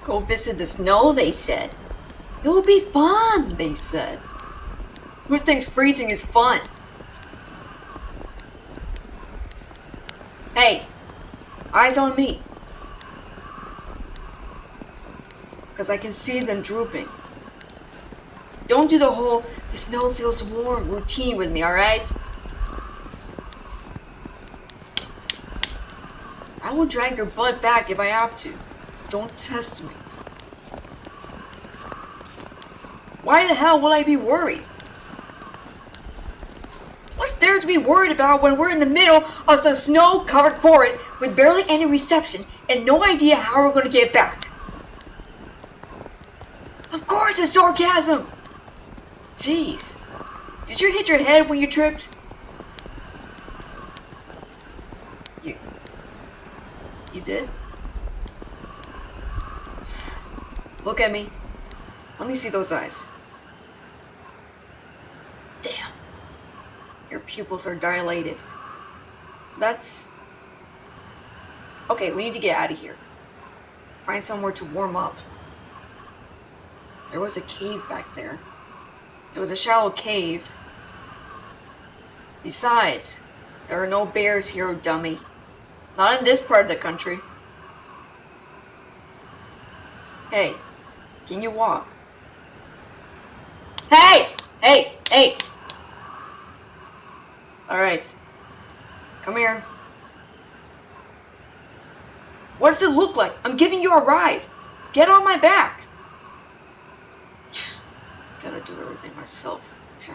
Go visit the snow, they said. It will be fun, they said. Who thinks freezing is fun? Hey, eyes on me. Because I can see them drooping. Don't do the whole, the snow feels warm routine with me, alright? I will drag your butt back if I have to. Don't test me. Why the hell will I be worried? What's there to be worried about when we're in the middle of some snow-covered forest with barely any reception and no idea how we're going to get back? Of course it's sarcasm! Jeez. Did you hit your head when you tripped? You did? Look at me. Let me see those eyes. Damn. Your pupils are dilated. That's... Okay, we need to get out of here. Find somewhere to warm up. There was a cave back there. It was a shallow cave. Besides, there are no bears here, dummy. Not in this part of the country. Hey, can you walk? Hey! Hey! Hey! Alright. Come here. What does it look like? I'm giving you a ride. Get on my back. Gotta do everything myself. So.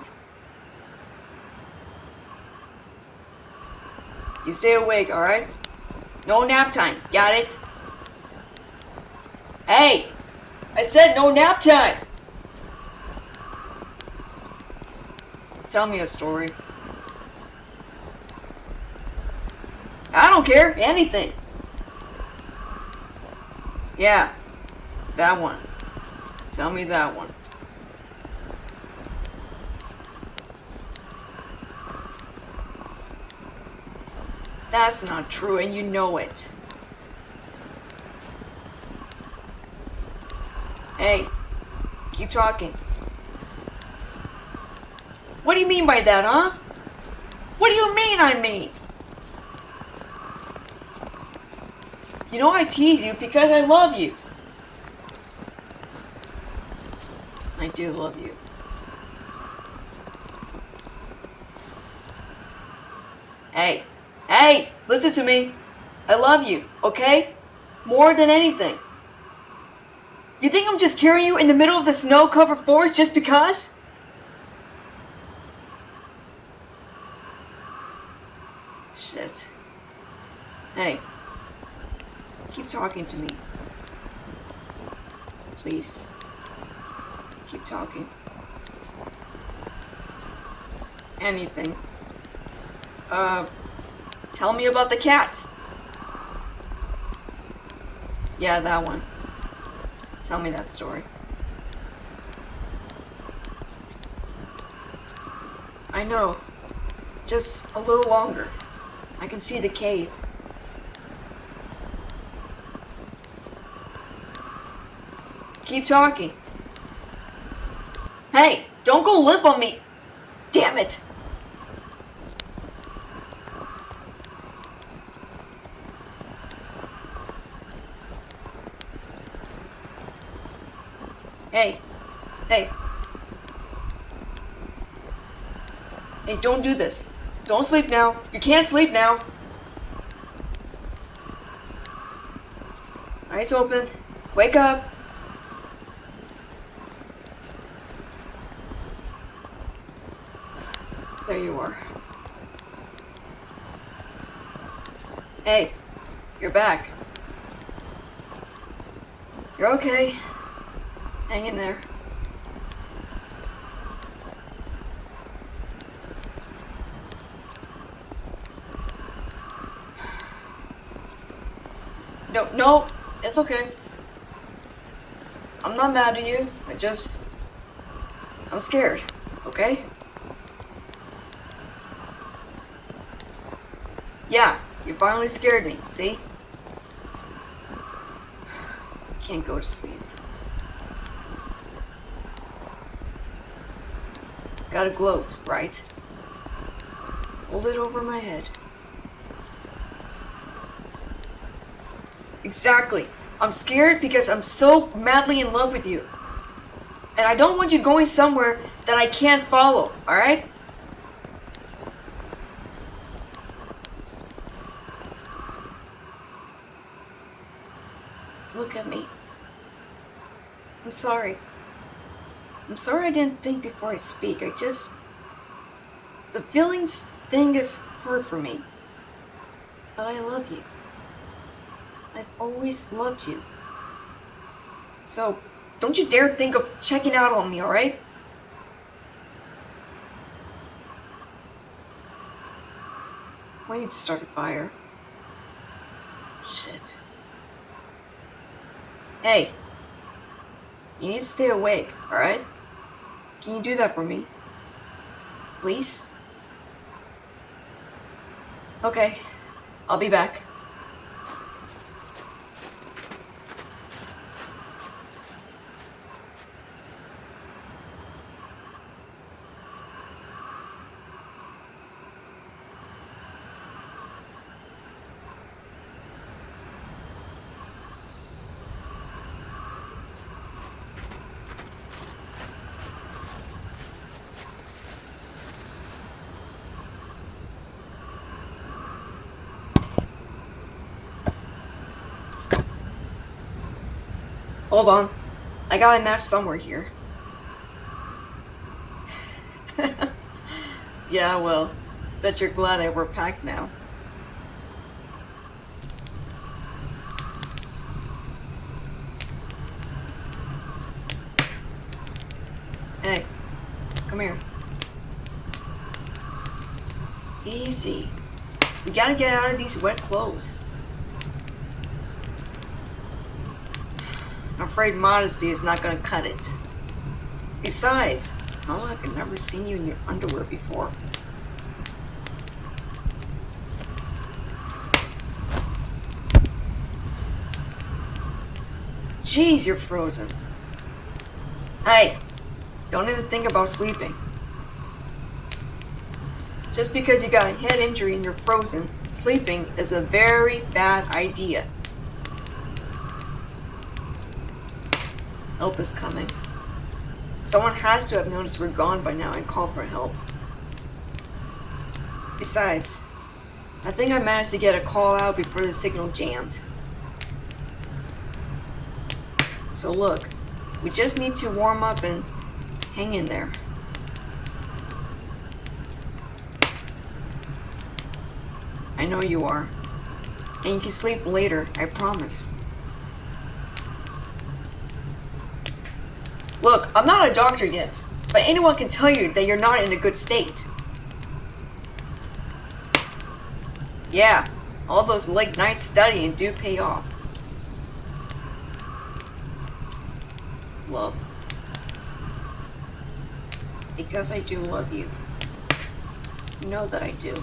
You stay awake, alright? No nap time. Got it? Hey! I said no nap time! Tell me a story. I don't care. Anything. Yeah. That one. Tell me that one. That's not true, and you know it. Hey, keep talking. What do you mean by that, huh? What do you mean I mean? You know I tease you because I love you. I do love you. Hey. Hey, listen to me. I love you, okay? More than anything. You think I'm just carrying you in the middle of the snow-covered forest just because? Shit. Hey. Keep talking to me. Please. Keep talking. Anything. Tell me about the cat. Yeah, that one. Tell me that story. I know. Just a little longer. I can see the cave. Keep talking. Hey, don't go lip on me. Damn it. Hey. Hey. Hey, don't do this. Don't sleep now. You can't sleep now. Eyes open. Wake up. There you are. Hey, you're back. You're okay. Hang in there. No, it's okay. I'm not mad at you. I'm scared, okay? Yeah, you finally scared me, see? can't go to sleep. Got a gloat, right? Hold it over my head. Exactly. I'm scared because I'm so madly in love with you. And I don't want you going somewhere that I can't follow, alright? Look at me. I'm sorry. I'm sorry I didn't think before I speak. The feelings thing is hard for me. But I love you. I've always loved you. So, don't you dare think of checking out on me, alright? We need to start a fire. Shit. Hey. You need to stay awake, alright? Can you do that for me? Please? Okay. I'll be back. Hold on. I got a match somewhere here. Yeah, well, bet you're glad I wear packed now. Hey, come here. Easy. We gotta get out of these wet clothes. I'm afraid modesty is not gonna cut it. Besides, not like I've never seen you in your underwear before. Jeez, you're frozen. Hey, don't even think about sleeping. Just because you got a head injury and you're frozen, sleeping is a very bad idea. Help is coming. Someone has to have noticed we're gone by now and called for help. Besides, I think I managed to get a call out before the signal jammed. So look, we just need to warm up and hang in there. I know you are. And you can sleep later, I promise. Look, I'm not a doctor yet, but anyone can tell you that you're not in a good state. Yeah, all those late nights studying do pay off. Love. Because I do love you. You know that I do.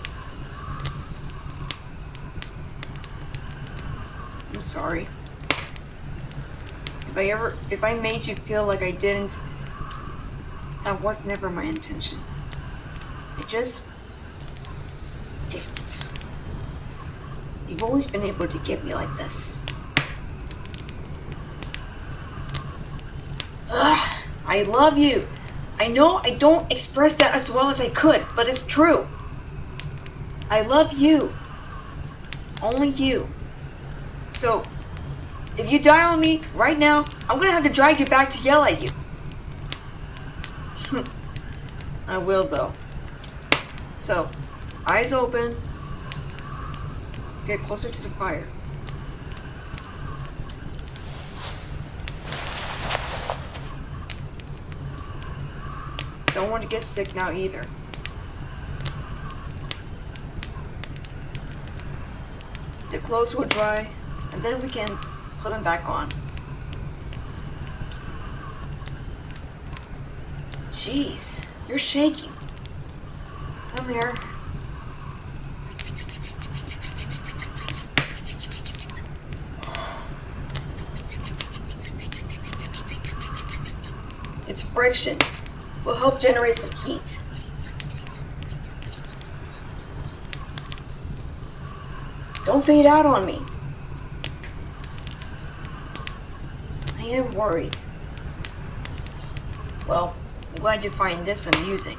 I'm sorry. If I made you feel like I didn't, that was never my intention. Damn it. You've always been able to get me like this. Ugh, I love you. I know I don't express that as well as I could, but it's true. I love you. Only you. So, if you die on me right now, I'm gonna have to drag you back to yell at you. I will though. So, eyes open. Get closer to the fire. Don't want to get sick now either. The clothes will dry, and then we can put them back on. Jeez, you're shaking. Come here. Its friction will help generate some heat. Don't fade out on me. I am worried. Well, I'm glad you find this amusing.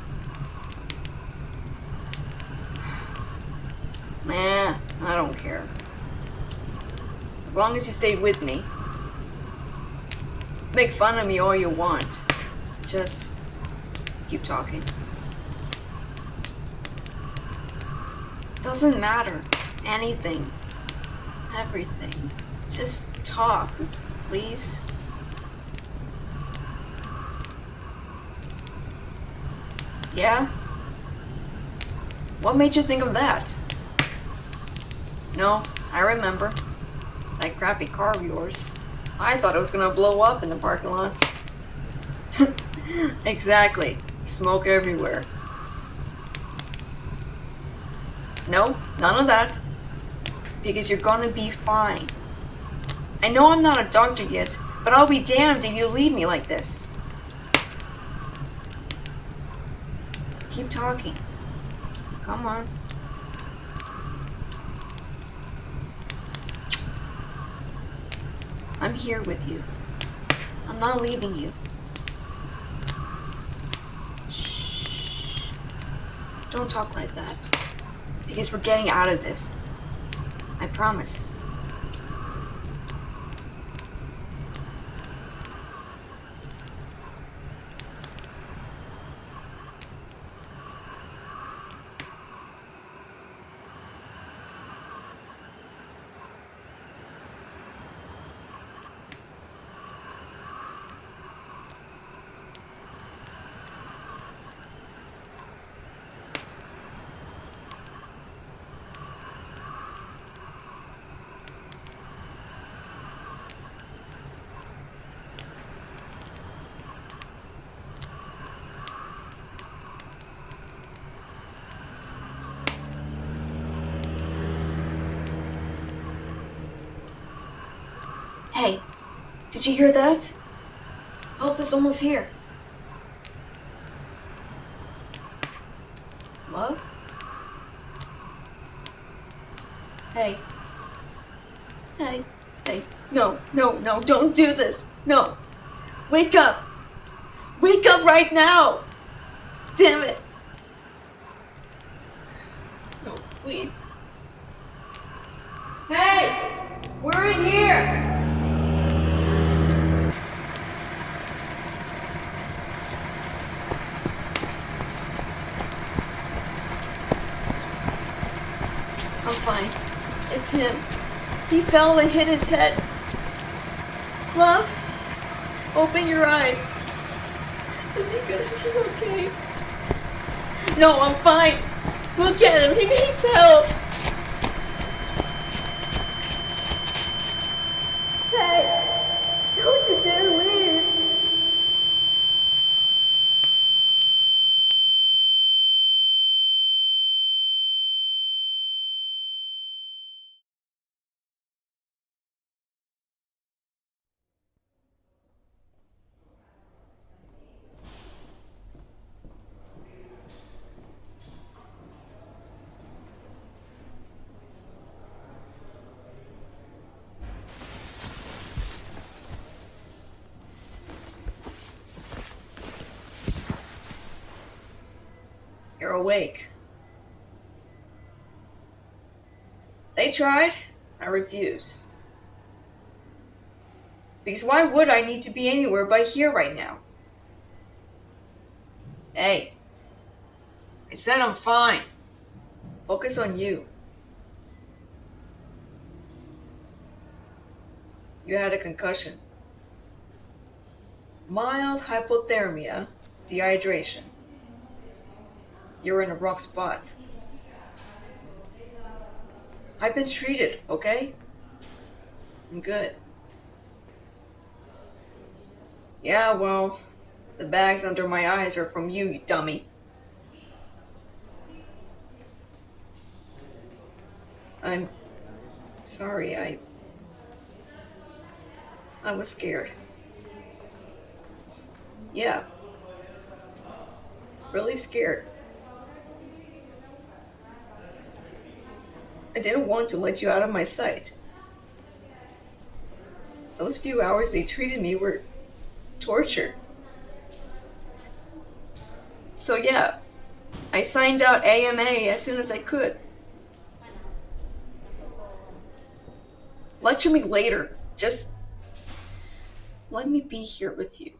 Nah, I don't care. As long as you stay with me. Make fun of me all you want. Just keep talking. Doesn't matter. Anything. Everything. Just talk, please. Yeah? What made you think of that? No, I remember. That crappy car of yours. I thought it was gonna blow up in the parking lot. Exactly. Smoke everywhere. No, none of that. Because you're gonna be fine. I know I'm not a doctor yet, but I'll be damned if you leave me like this. Keep talking. Come on. I'm here with you. I'm not leaving you. Shh. Don't talk like that. Because we're getting out of this. I promise. Hey, did you hear that? Help is almost here. Love? Hey. Hey. Hey. No, don't do this. No. Wake up. Wake up right now. Damn it. No, please. Hey! We're in here! I'm fine. It's him. He fell and hit his head. Love, open your eyes. Is he gonna be okay? No, I'm fine. Look at him. He needs help. Hey, don't you dare leave. You're awake. They tried. I refused. Because why would I need to be anywhere but here right now? Hey. I said I'm fine. Focus on you. You had a concussion. Mild hypothermia, dehydration. You're in a rough spot. I've been treated, okay? I'm good. Yeah, well, the bags under my eyes are from you, you dummy. I'm sorry, I was scared. Yeah. Really scared. I didn't want to let you out of my sight. Those few hours they treated me were torture. So yeah, I signed out AMA as soon as I could. Lecture me later. Just let me be here with you.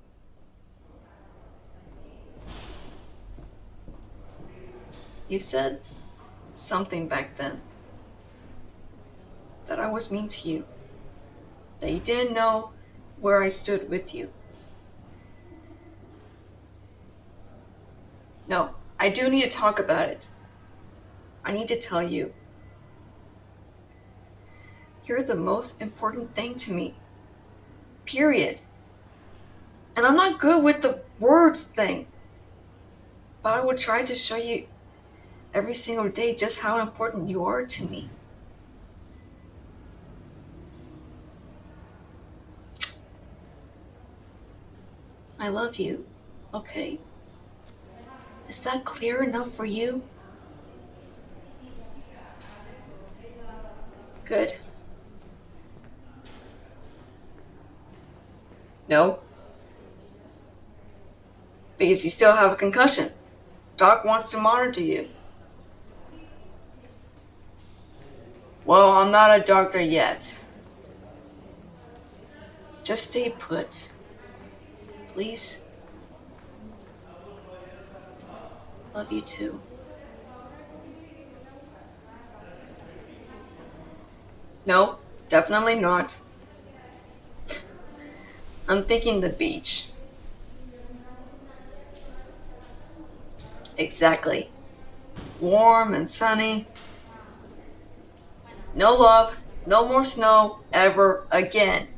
You said something back then. That I was mean to you. That you didn't know where I stood with you. No, I do need to talk about it. I need to tell you. You're the most important thing to me. Period. And I'm not good with the words thing. But I will try to show you every single day just how important you are to me. I love you, okay? Is that clear enough for you? Good. No? Because you still have a concussion. Doc wants to monitor you. Well, I'm not a doctor yet. Just stay put. Please. Love you too. No, definitely not. I'm thinking the beach. Exactly. Warm and sunny. No love, no more snow ever again.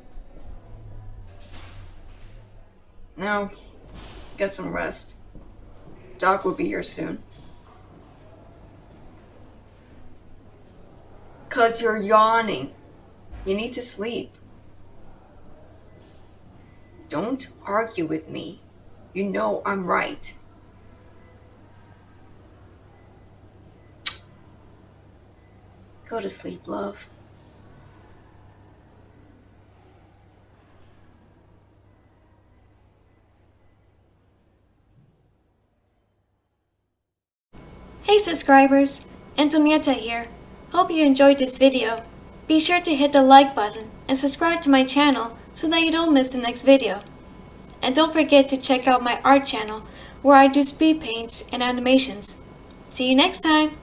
Now, get some rest. Doc will be here soon. 'Cause you're yawning. You need to sleep. Don't argue with me. You know I'm right. Go to sleep, love. Hey subscribers, Antonieta here. Hope you enjoyed this video. Be sure to hit the like button and subscribe to my channel so that you don't miss the next video. And don't forget to check out my art channel where I do speed paints and animations. See you next time!